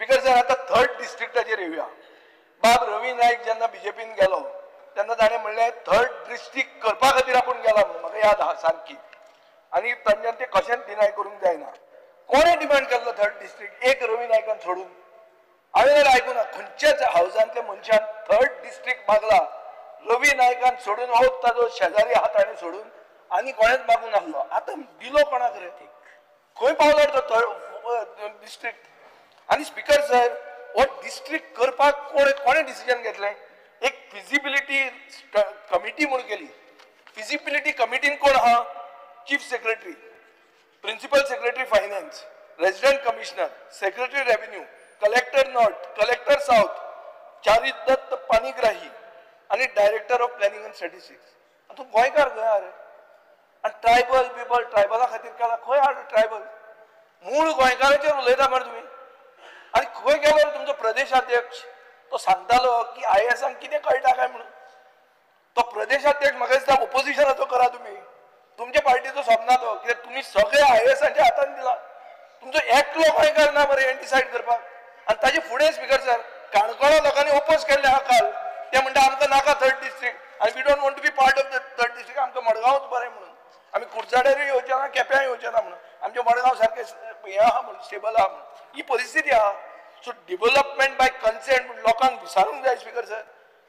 Speaker sir आता third डिस्ट्रिक्टाचेर येवया. बाब रवी नाईक जेन्ना बीजेपीन गेलो तेन्ना ताणें म्हणलें थर्ड डिस्ट्रिक्ट करपा खातीर आपूण गेला म्हणून म्हाका याद आहा सारकी. आनी तांच्यान तें कशेंच डिनाय करूंक जायना. कोणें डिमांड केल्लो थर्ड डिस्ट्रिक्ट? एक रवी नायकान सोडून. हांवें जाल्यार आयकुना खंयच्याच हावजांतल्या मनशान थर्ड डिस्ट्रिक्ट मागला रवी नायकान सोडून हो ताजो शेजारी आहा ताणें सोडून आनी कोणेच मागूंक नासलो. आतां दिलो कोणाक रे? खंय पावलो तो थर्ड डिस्ट्रिक्ट? आनी स्पीकर सर हो डिस्ट्रिक्ट करपाक कोणें डिसिजन घेतलें? एक फिजिबिलिटी कमिटी म्हणून केली. फिजिबिलिटी कमिटीन कोण आहा? Chief secretary, principal secretary finance, resident commissioner, secretary revenue, collector north, collector south, Charit Dutt Panigrahi आणि director of planning and statistics. तूं गोंयकार खंय आहा रे? आनी ट्रायबल ट्रायबला खातीर केला. खंय आहा ट्रायबल? मूळ गोंयकाराचेर उलयता मरे तुमी. आनी खंय गेलो रे तुमचो प्रदेशाध्यक्ष? तो सांगतालो की IASांक कितें कळटा काय म्हणून. तो प्रदेशाध्यक्ष म्हाका दिसता ओपोजिशनाचो करा तुमी. तुमच्या पार्टीचो सपना तो कित्याक तुमी सगळे IASांच्या हातान दिला. तुमचो एकलो गोंयकार ना मरे हें डिसायड करपाक. आनी ताजे फुडें स्पीकर सर काणकोणा लोकांनी ओपोज केल्ले आहा काल. ते म्हणटा आमकां नाका थर्ड डिस्ट्रिक्ट आनी we don't want to be part of the third district. आमकां मडगांवच बरें म्हणून. आमी कुडचड्यारूय येवचे ना केप्यां येवचे ना म्हणून. आमचे मडगांव सारकें हें आहा म्हणून स्टेबल आहा म्हणून. ही परिस्थिती आहा. सो डेव्हलपमेंट बाय कन्सेंट लोकांक विचारूंक जाय स्पीकर सर.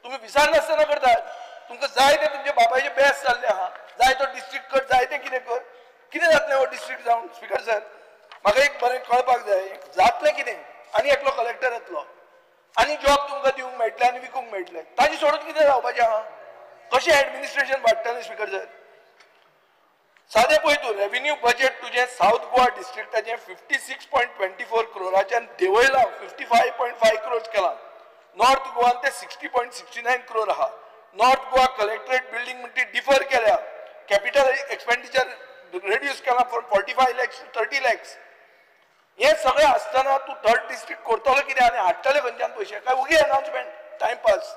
तुम्ही विचारनासतना करतात. तुमकां जाय ते तुमचे बापायचे बेस जाल्ले आहा. जाय तो डिस्ट्रिक्ट कर, जाय ते कितें कर. कितें जातलें हो डिस्ट्रिक्ट जावन स्पीकर सर? म्हाका एक बरें कळपाक जाय जातलें कितें? आनी एकलो कलेक्टर येतलो आनी जॉब तुमकां दिवंक मेळटलें आनी विकूंक मेळटलें. ताजे सोडून कितें जावपाचें आहा? कशें एडमिनिस्ट्रेशन वाडटलें स्पीकर सर? सादें पळय तूं रेव्हेन्यू बजेट तुजें साऊथ गोवा डिस्ट्रिक्टाचें 56.24 क्रोराच्यान देंवयलां 55.5 क्रोर्स केलां. नॉर्थ गोवान ते 60.69 क्रोर आहा. नॉर्थ गोवा कलेक्टरेट बिल्डिंग म्हणटी डिफर केल्या. कॅपिटल एक्सपेंडिचर रिड्यूस केला फ्रॉम 45 lakhs to 30 lakhs. हे सगळें आसतना तूं थर्ड डिस्ट्रिक्ट करतलो कितें आनी हाडटले खंयच्यान पयशे? काय उगी अनाउन्समेंट टायमपास.